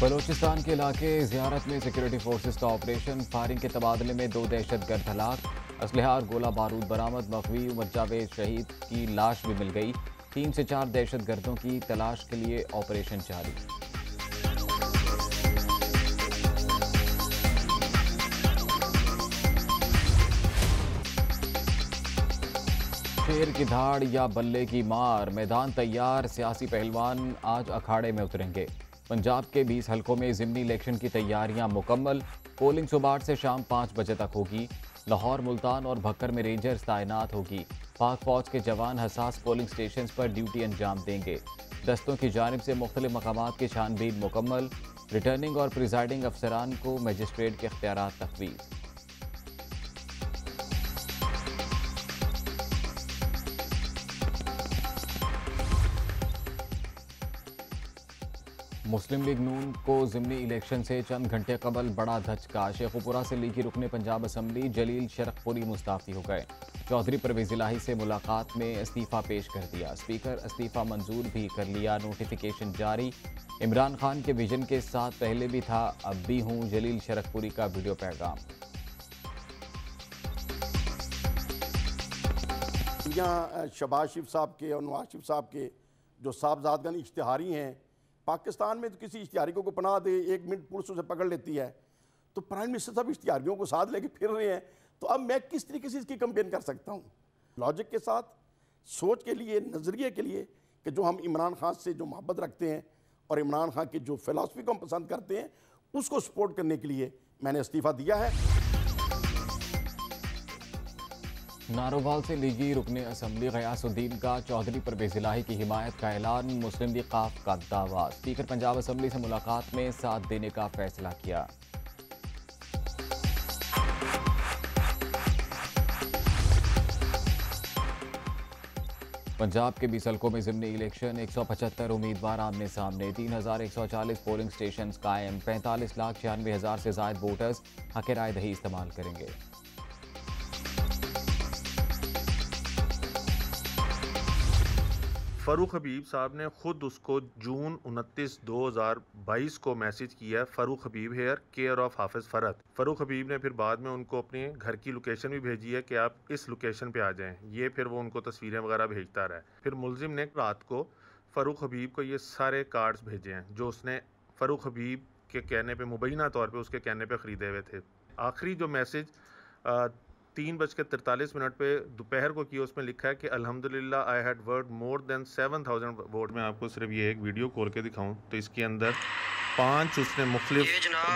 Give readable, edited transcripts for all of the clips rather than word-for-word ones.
बलूचिस्तान के इलाके ज़ियारत में सिक्योरिटी फोर्सेस का ऑपरेशन। फायरिंग के तबादले में 2 दहशतगर्द हलाक। असलहा और गोला बारूद बरामद। मखवी उमर जावेद शहीद की लाश भी मिल गई। 3 से 4 दहशतगर्दों की तलाश के लिए ऑपरेशन जारी। शेर की धाड़ या बल्ले की मार, मैदान तैयार। सियासी पहलवान आज अखाड़े में उतरेंगे। पंजाब के 20 हलकों में ज़िमनी इलेक्शन की तैयारियां मुकम्मल। पोलिंग सुबह 8 से शाम 5 बजे तक होगी। लाहौर, मुल्तान और भक्कर में रेंजर्स तैनात होगी। पाक फौज के जवान हसास पोलिंग स्टेशन पर ड्यूटी अंजाम देंगे। दस्तों की जानिब से मुख्तलिफ मकामात की छानबीन मुकम्मल। रिटर्निंग और प्रिजाइडिंग अफसरान को मजिस्ट्रेट के इख्तियारात तफवीज़। मुस्लिम लीग नून को ज़िमनी इलेक्शन से चंद घंटे कबल बड़ा धचका। शेखुपुरा से लीगी रुकने पंजाब असम्बली जलील शरकपुरी मुस्ताफ़ी हो गए। चौधरी परवेज़ इलाही से मुलाकात में इस्तीफ़ा पेश कर दिया। स्पीकर इस्तीफ़ा मंजूर भी कर लिया। नोटिफिकेशन जारी। इमरान खान के विजन के साथ पहले भी था, अब भी हूँ। जलील शरकपुरी का वीडियो पैगाम। यहाँ शहबाज शरीफ साहब के और नवाज शरीफ साहब के जो साहबजादगन इश्तिहारी हैं, पाकिस्तान में तो किसी इश्तिहारियों को पनाह दे 1 मिनट पुलिस उसे पकड़ लेती है, तो प्राइम मिनिस्टर साहब इश्तिहारियों को साथ लेके फिर रहे हैं। तो अब मैं किस तरीके से इसकी कंपेन कर सकता हूँ? लॉजिक के साथ, सोच के लिए, नज़रिए के लिए कि जो हम इमरान खान से जो मोहब्बत रखते हैं और इमरान खान की जो फ़िलासफ़ी को हम पसंद करते हैं, उसको सपोर्ट करने के लिए मैंने इस्तीफ़ा दिया है। नारोवाल से लीगी रुकने असम्बली गयासुद्दीन का चौधरी परवेज़ इलाही की हिमायत का ऐलान। मुस्लिम लीग काफ का दावा। स्पीकर पंजाब असम्बली से मुलाकात में साथ देने का फैसला किया। पंजाब के 20 हलकों में ज़िमनी इलेक्शन। 175 उम्मीदवार आमने सामने। 3140 पोलिंग स्टेशन कायम। 45,96,000 से ज़ायद वोटर्स हक राय दही इस्तेमाल करेंगे। फ़ारूक हबीब साहब ने ख़ुद उसको जून 29, 2022 को मैसेज किया है, फ़ारूक हबीब हेयर, केयर ऑफ हाफिज़ फ़रहत। फ़ारूक हबीब ने फिर बाद में उनको अपने घर की लोकेशन भी भेजी है कि आप इस लोकेशन पे आ जाएं। ये फिर वो उनको तस्वीरें वगैरह भेजता रहा है। फिर मुलजिम ने रात को फ़ारूक हबीब को ये सारे कार्ड्स भेजे हैं जो उसने फ़ारूक हबीब के कहने पर, मुबैना तौर पर उसके कहने पर ख़रीदे हुए थे। आखिरी जो मैसेज 3:43 पे दोपहर को किया, उसमें लिखा है कि अल्हम्दुलिल्लाह I had word more than 7,000 vote. मैं आपको सिर्फ ये एक वीडियो खोल के दिखाऊं तो इसके अंदर 5 उसने मुख्तलिफ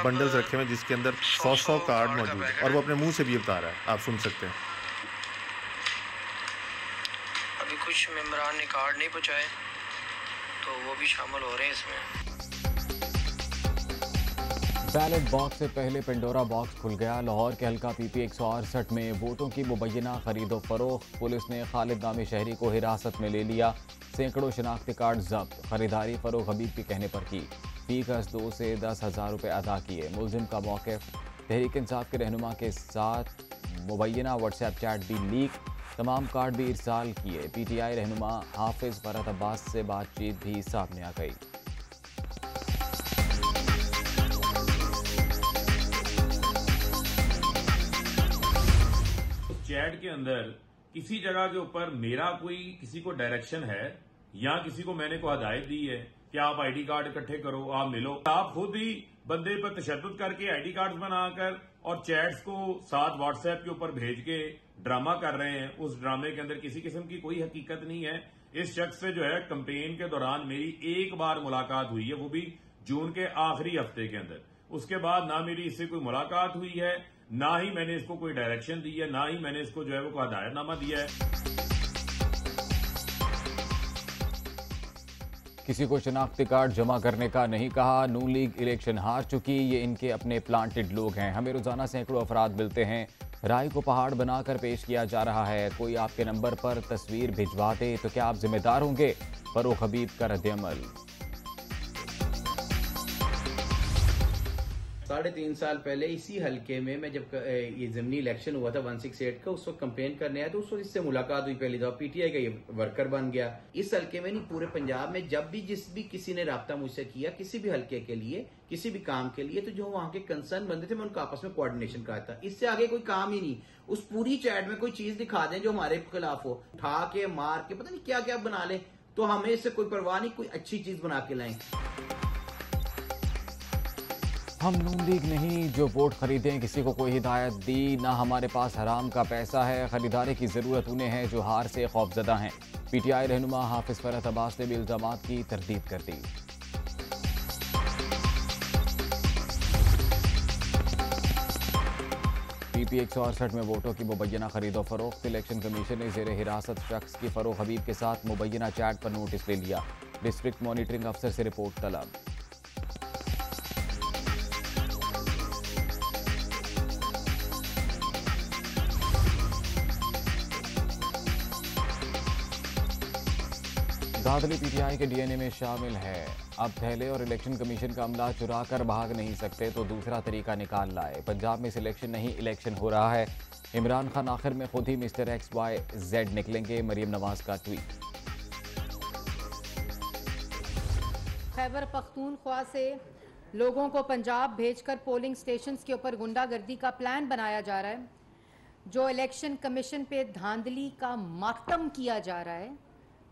बंडल्स रखे हुए जिसके अंदर 100 कार्ड मौजूद है और वो अपने मुंह से भी बता रहा है, आप सुन सकते हैं। अभी कुछ मेंबरान ने कार्ड नहीं पहुँचाए तो वो भी शामिल हो रहे हैं इसमें। बैलेट बॉक्स से पहले पेंडोरा बॉक्स खुल गया। लाहौर के हल्का पीपी 168 में वोटों की मुबैना खरीदो फरोख्त। पुलिस ने खालिद नामी शहरी को हिरासत में ले लिया। सैकड़ों शनाख्ती कार्ड जब्त। खरीदारी फ़ारूक हबीब के कहने पर की। फी कस 2 से 10,000 रुपये अदा किए। मुलजिम का मौक़िफ़। तहरीक इंसाफ के रहनुमा के साथ मुबैना व्हाट्सएप चैट भी लीक। तमाम कार्ड भी इरसाल किए। PTI रहनुमा हाफिज़ फ़रहत अब्बास से बातचीत भी सामने आ गई। चैट के अंदर किसी जगह के ऊपर मेरा कोई किसी को डायरेक्शन है या किसी को मैंने को हदायत दी है कि आप आईडी कार्ड इकट्ठे करो, आप मिलो, आप खुद ही बंदे पर तशद्दुद करके आईडी कार्ड बनाकर और चैट्स को साथ व्हाट्सएप के ऊपर भेज के ड्रामा कर रहे हैं। उस ड्रामे के अंदर किसी किस्म की कोई हकीकत नहीं है। इस शख्स से जो है कैंपेन के दौरान मेरी एक बार मुलाकात हुई है, वो भी जून के आखिरी हफ्ते के अंदर। उसके बाद ना मेरी इससे कोई मुलाकात हुई है, ना ही मैंने इसको कोई डायरेक्शन दी है, ना ही मैंने इसको जो है वो हदायतनामा दिया है। किसी को शनाख्ती कार्ड जमा करने का नहीं कहा। नून लीग इलेक्शन हार चुकी, ये इनके अपने प्लांटेड लोग हैं। हमें रोजाना सैकड़ों अफराद मिलते हैं, राय को पहाड़ बनाकर पेश किया जा रहा है। कोई आपके नंबर पर तस्वीर भिजवा दे तो क्या आप जिम्मेदार होंगे? फ़ारूक हबीब का रद्द-ए-अमल। 3.5 साल पहले इसी हलके में मैं जब ये ज़िमनी इलेक्शन हुआ था 168 का, उस वक्त कंपेन करने आया तो उस वक्त इससे मुलाकात हुई पहली दफा। पीटीआई का ये वर्कर बन गया। इस हलके में नहीं, पूरे पंजाब में जब भी जिस भी किसी ने राब्ता मुझसे किया किसी भी हलके के लिए, किसी भी काम के लिए, तो जो वहां के कंसर्न बंदे थे मैं उनका आपस में कोऑर्डिनेशन कराता था। इससे आगे कोई काम ही नहीं। उस पूरी चैट में कोई चीज दिखा दें जो हमारे खिलाफ हो, उठा के मार के पता नहीं क्या क्या बना ले, तो हमें इससे कोई परवाह नहीं, कोई अच्छी चीज बना के लाएं। हम नून लीग नहीं जो वोट खरीदें, किसी को कोई हिदायत दी ना, हमारे पास हराम का पैसा है, खरीदारी की ज़रूरत उन्हें है जो हार से खौफजदा हैं। पीटीआई रहनुमा हाफिज फरहत अब्बास ने भी इल्ज़ामात की तरदीद कर दी। पीपी 168 में वोटों की मुबैना खरीदो फरोख्त। इलेक्शन कमीशन ने ज़ेर हिरासत शख्स की फरोख हबीब के साथ मुबैना चैट पर नोटिस ले लिया। डिस्ट्रिक्ट मॉनिटरिंग अफसर से रिपोर्ट तलब। दादली पीटीआई के डीएनए में शामिल है। अब थैले और इलेक्शन कमीशन का अमला चुरा कर भाग नहीं सकते तो दूसरा तरीका निकाल लाए। पंजाब में सिलेक्शन नहीं इलेक्शन हो रहा है। इमरान खान आखिर में खुद ही मिस्टर XYZ निकलेंगे, मरियम नवाज का ट्वीट। खैबर पख्तूनख्वा से लोगों को पंजाब भेजकर पोलिंग स्टेशंस के ऊपर गुंडागर्दी का प्लान बनाया जा रहा है। जो इलेक्शन कमीशन पे धांधली का मातम किया जा रहा है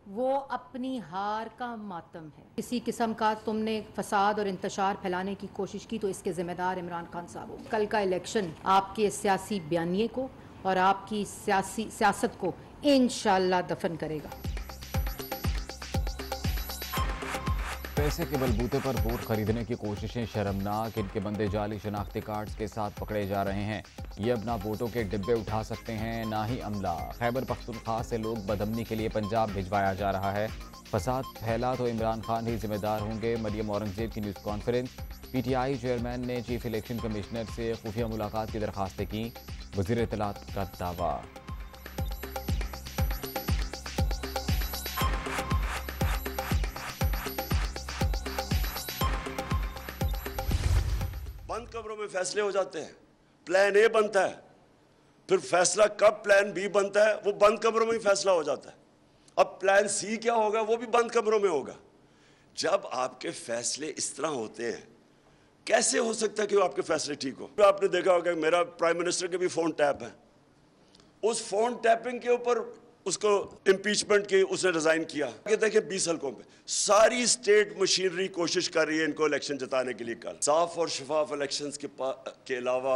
वो अपनी हार का मातम है। किसी किस्म का तुमने फसाद और इंतशार फैलाने की कोशिश की तो इसके जिम्मेदार इमरान खान साहब हो। कल का इलेक्शन आपके सियासी बयानिए को और आपकी सियासत को इंशाअल्लाह दफन करेगा। पैसे के बलबूते पर वोट खरीदने की कोशिशें शर्मनाक। इनके बंदे जाली शनाख्ती कार्ड्स के साथ पकड़े जा रहे हैं। ये अब ना वोटों के डिब्बे उठा सकते हैं ना ही अमला। खैबर पख्तूनख्वा से लोग बदअमनी के लिए पंजाब भिजवाया जा रहा है। फसाद फैला तो इमरान खान ही जिम्मेदार होंगे, मरियम औरंगजेब की न्यूज़ कॉन्फ्रेंस। पीटीआई चेयरमैन ने चीफ इलेक्शन कमिश्नर से खुफिया मुलाकात की दरखास्तें की, वज़ीर इत्तलात का दावा। बंद कमरों में फैसले हो जाते हैं। प्लान ए बनता है, फिर फैसला कब प्लान बी बनता है वो बंद कमरों में ही फैसला हो जाता है। अब प्लान सी क्या होगा वो भी बंद कमरों में होगा। जब आपके फैसले इस तरह होते हैं कैसे हो सकता है कि वो आपके फैसले ठीक हो। आपने देखा होगा मेरा प्राइम मिनिस्टर के भी फोन टैप है, उस फोन टैपिंग के ऊपर उसको इम्पीचमेंट की, उसने रिजाइन किया। आगे देखिए 20 हल्कों पे सारी स्टेट मशीनरी कोशिश कर रही है इनको इलेक्शन जिताने के लिए। कल साफ और शफाफ इलेक्शंस के अलावा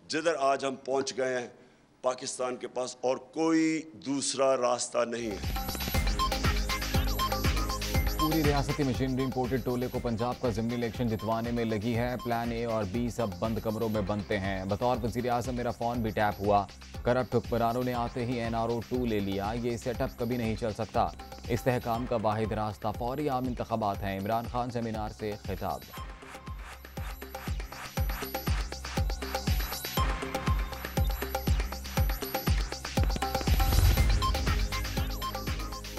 जिधर आज हम पहुंच गए हैं पाकिस्तान के पास और कोई दूसरा रास्ता नहीं है। पूरी रियासती मशीनरी इंपोर्टेड टोले को पंजाब का ज़िमनी इलेक्शन जितवाने में लगी है। प्लान ए और बी सब बंद कमरों में बनते हैं। बतौर वज़ीर आज़म मेरा फ़ोन भी टैप हुआ। करप्ट हुक्मरानों ने आते ही NRO 2 ले लिया। ये सेटअप कभी नहीं चल सकता। इस्तेहकाम का वाहिद रास्ता फौरी आम इंतखाबात हैं। इमरान खान सेमिनार से खिताब।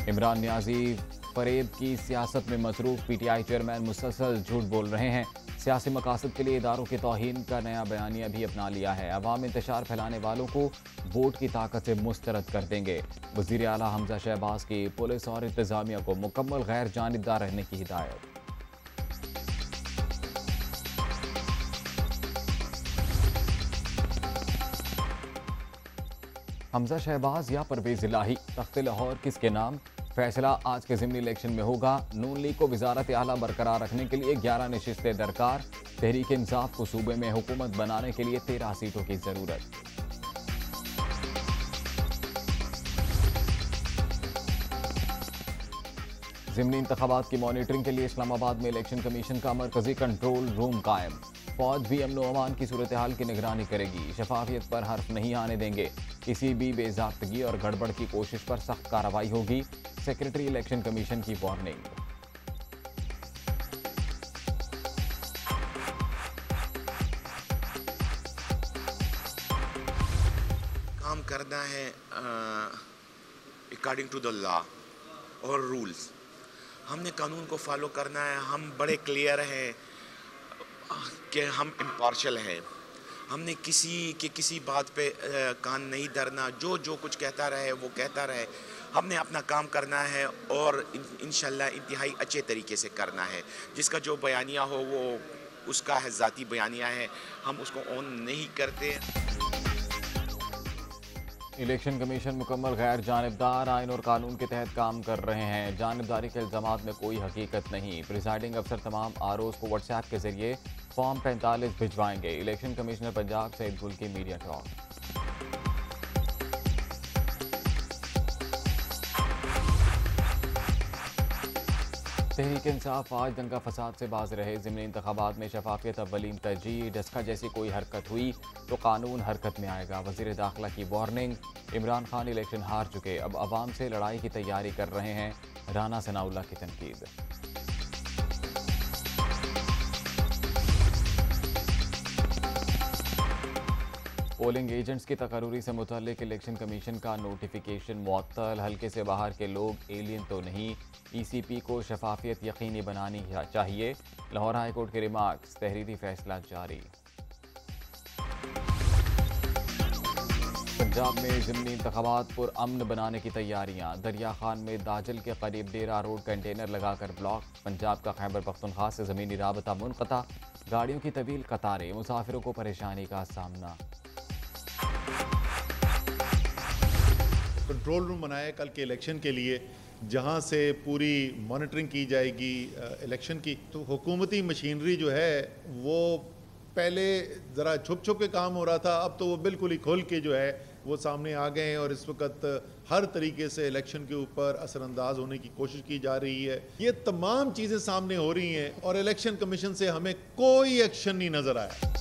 इमरान नियाजी फरेब की सियासत में मसरूफ। पीटीआई चेयरमैन मुसलसल झूठ बोल रहे हैं। सियासी मकासद के लिए इदारों की तौहीन का नया बयानिया भी अपना लिया है। अवाम इंतशार फैलाने वालों को वोट की ताकत से मुस्तरद कर देंगे। वज़ीर आला हमजा शहबाज की पुलिस और इंतजामिया को मुकम्मल गैर जानिबदार रहने की हिदायत। हमजा शहबाज या परवेज इलाही, तख्त लाहौर किसके नाम? फैसला आज के ज़िमनी इलेक्शन में होगा। नून लीग को वज़ारत आला बरकरार रखने के लिए 11 नशिस्तें दरकार। तहरीक इंसाफ को सूबे में हुकूमत बनाने के लिए 13 सीटों की ज़रूरत। ज़िमनी इंतखाबात की मॉनिटरिंग के लिए इस्लामाबाद में इलेक्शन कमीशन का मरकजी कंट्रोल रूम कायम। फौज भी अमन व अमान की सूरत हाल की निगरानी करेगी। शफाफियत पर हर्फ नहीं आने देंगे। किसी भी बेज़ाब्तगी और गड़बड़ की कोशिश पर सख्त कार्रवाई होगी। सेक्रेटरी इलेक्शन कमीशन की वार्निंग। काम करना है अकॉर्डिंग टू द लॉ और रूल्स। हमने कानून को फॉलो करना है। हम बड़े क्लियर हैं। कि हम इम्पार्शल हैं, हमने किसी बात पे कान नहीं धरना, जो कुछ कहता रहे वो कहता रहे, हमने अपना काम करना है और इंशाल्लाह इंतहाई अच्छे तरीके से करना है। जिसका जो बयानिया हो वो उसका है, ज़ाती बयानिया है, हम उसको ऑन नहीं करते। इलेक्शन कमीशन मुकम्मल गैर जानिबदार आइन और कानून के तहत काम कर रहे हैं। जानिबदारी के इल्ज़ामात में कोई हकीकत नहीं। प्रिजाइडिंग अफसर तमाम आरओज़ को व्हाट्सएप के जरिए फॉर्म 45 भिजवाएंगे। इलेक्शन कमिश्नर पंजाब सईद गुल की मीडिया टॉक। तहरीक इंसाफ आज दंगा फसाद से बाज रहे। ज़िमनी इंतखाबात में शफाफियत अव्वलीन तरजीह। डस्का जैसी कोई हरकत हुई तो कानून हरकत में आएगा। वज़ीर दाखिला की वार्निंग। इमरान खान इलेक्शन हार चुके, अब आवाम से लड़ाई की तैयारी कर रहे हैं। राना सनाउल्लाह की तनकीद। पोलिंग एजेंट्स की तकर्री से मुतल्लिक इलेक्शन कमीशन का नोटिफिकेशन मुअत्तल। हल्के से बाहर के लोग एलियन तो नहीं। ECP को शफाफियत यकीनी बनानी चाहिए। लाहौर हाई कोर्ट के रिमार्क्स। तहरीरी फैसला जारी। पंजाब में ज़िमनी इंतखाबात पर अमन बनाने की तैयारियां। दरिया खान में दाजल के करीब डेरा रोड कंटेनर लगाकर ब्लॉक। पंजाब का खैबर पख्तूनख्वा से ज़मीनी राबता मुनक़ता। गाड़ियों की तवील कतारें, मुसाफिरों को परेशानी का सामना। कंट्रोल रूम बनाया कल के इलेक्शन के लिए, जहां से पूरी मॉनिटरिंग की जाएगी इलेक्शन की। तो हुकूमती मशीनरी जो है वो पहले ज़रा छुप छुप के काम हो रहा था, अब तो वो बिल्कुल ही खोल के जो है वो सामने आ गए हैं और इस वक्त हर तरीके से इलेक्शन के ऊपर असरअंदाज होने की कोशिश की जा रही है। ये तमाम चीज़ें सामने हो रही हैं और इलेक्शन कमीशन से हमें कोई एक्शन नहीं नज़र आया।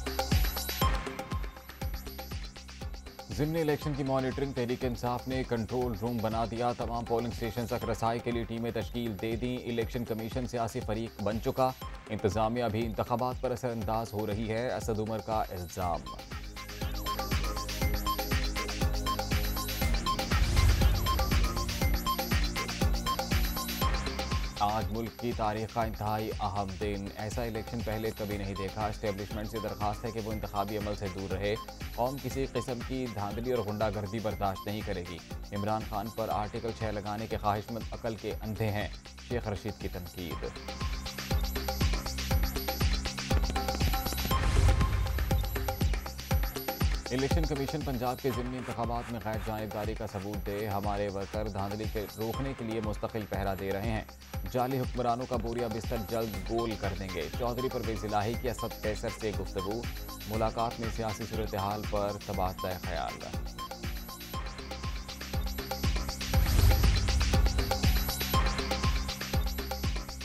ज़िमनी इलेक्शन की मॉनिटरिंग तहरीक इंसाफ ने कंट्रोल रूम बना दिया। तमाम पोलिंग स्टेशन तक रसाई के लिए टीमें तश्कील दे दी। इलेक्शन कमीशन सियासी फरीक बन चुका। इंतजामिया भी इंतखाबात पर असरअंदाज हो रही है। असद उमर का इल्ज़ाम। आज मुल्क की तारीख का इंतहाई अहम दिन। ऐसा इलेक्शन पहले कभी नहीं देखा। एस्टेब्लिशमेंट से दरख्वास्त है कि वो इंतखाबी अमल से दूर रहे। कौम किसी किस्म की धांधली और गुंडागर्दी बर्दाश्त नहीं करेगी। इमरान खान पर आर्टिकल 6 लगाने के ख्वाहिशमंद अकल के अंधे हैं। शेख रशीद की तनकीद। इलेक्शन कमीशन पंजाब के ज़िमनी इंतखाबात में गैर जानिबदारी का सबूत दे। हमारे वर्कर धांधली के रोकने के लिए मुस्तकिल पहरा दे रहे हैं। जाली हुक्मरानों का बोरिया बिस्तर जल्द गोल कर देंगे। चौधरी परवेज़ इलाही की असद कैसर से गुफ्तगू। मुलाकात में सियासी सूरत हाल पर तबादला ख्याल।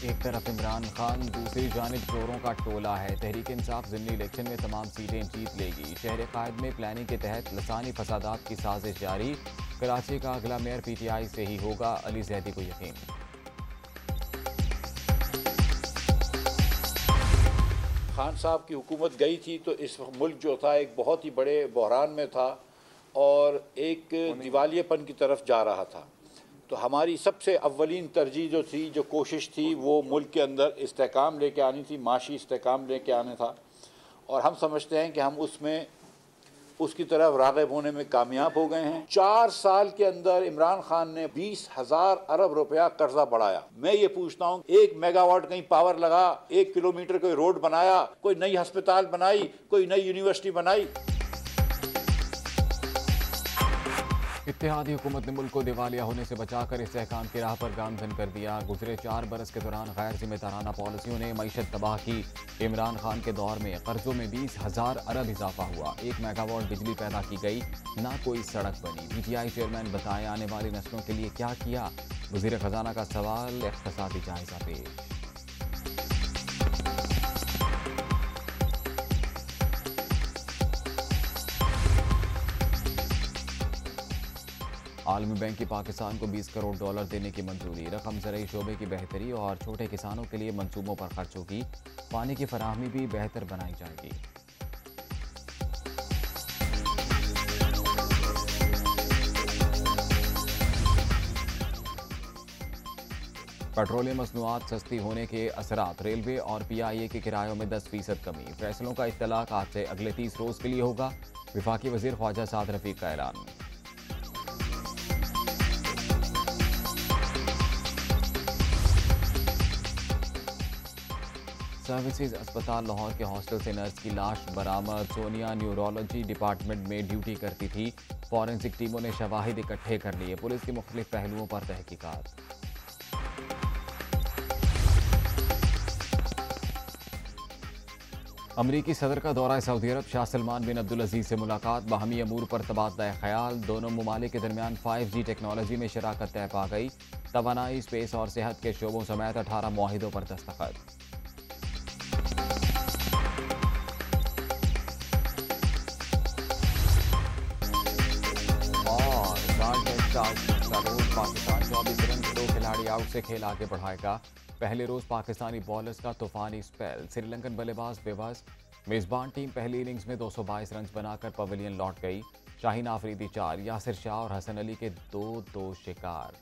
एक तरफ इमरान खान, दूसरी जानिब चोरों का टोला है। तहरीक इंसाफ ज़िमनी इलेक्शन में तमाम सीटें जीत लेगी। शहर कायद में प्लानिंग के तहत लसानी फसादात की साजिश जारी। कराची का अगला मेयर PTI से ही होगा, अली जैदी को यकीन। खान साहब की हुकूमत गई थी तो इस मुल्क जो था एक बहुत ही बड़े बहरान में था और एक दिवालियेपन की तरफ जा रहा था। तो हमारी सबसे अव्वलीन तरजीह जो थी, जो कोशिश थी, वो मुल्क के अंदर इस्तेहकाम लेके आनी थी, माशी इस्तेहकाम लेके आना था। और हम समझते हैं कि हम उसमें उसकी तरफ राग़िब होने में कामयाब हो गए हैं। 4 साल के अंदर इमरान खान ने 20,000 अरब रुपया कर्जा बढ़ाया। मैं ये पूछता हूँ, 1 मेगावाट कहीं पावर लगा, 1 किलोमीटर कोई रोड बनाया, कोई नई अस्पताल बनाई, कोई नई यूनिवर्सिटी बनाई। इत्तेहादी हुकूमत ने मुल्क को दिवालिया होने से बचाकर इस्तेहकाम की राह पर गामजन कर दिया। गुजरे 4 बरस के दौरान गैर जिम्मेदाराना पॉलिसियों ने मईशत तबाह की। इमरान खान के दौर में कर्जों में 20,000 अरब इजाफा हुआ। 1 मेगावाट बिजली पैदा की गई, ना कोई सड़क बनी। PTI चेयरमैन बताएं आने वाली नस्लों के लिए क्या किया। वज़ीर खजाना का सवाल, इक़्तिसादी जायजा पेश। आलमी बैंक की पाकिस्तान को $20 करोड़ देने की मंजूरी। रकम ज़राई शोबे की बेहतरी और छोटे किसानों के लिए मंसूबों पर खर्च होगी। पानी की फराहमी भी बेहतर बनाई जाएगी। पेट्रोलियम मसनूआत सस्ती होने के असरात, रेलवे और PIA के किरायों में 10% कमी। फैसलों का इत्तलाक आज से अगले 30 रोज के लिए होगा। वफाकी वजीर ख्वाजा साद रफीक का ऐलान। सर्विसेज अस्पताल लाहौर के हॉस्टल से नर्स की लाश बरामद। सोनिया न्यूरोलॉजी डिपार्टमेंट में ड्यूटी करती थी। फॉरेंसिक टीमों ने शवाहिद इकट्ठे कर लिए। पुलिस के मुख्तलिफ पहलुओं पर तहकीकात। अमरीकी सदर का दौरा सऊदी अरब, शाह सलमान बिन अब्दुल अजीज से मुलाकात। बाहमी अमूर पर तबादला ख्याल। दोनों ममालिक के दरमियान 5G टेक्नोलॉजी में शराकत तय पा गई। तवानाई, स्पेस और सेहत के शोबों समेत 18 मुआहिदों पर दस्तखत। पाकिस्तान 24 रन, 2 खिलाड़ी आउट से खेल आगे बढ़ाएगा। पहले रोज पाकिस्तानी बॉलर्स का तूफानी स्पेल। श्रीलंकन बल्लेबाज बेबस। मेजबान टीम पहली इनिंग्स में 222 रन बनाकर पवेलियन लौट गई। शाहीन आफरीदी 4, यासिर शाह और हसन अली के 2-2 शिकार।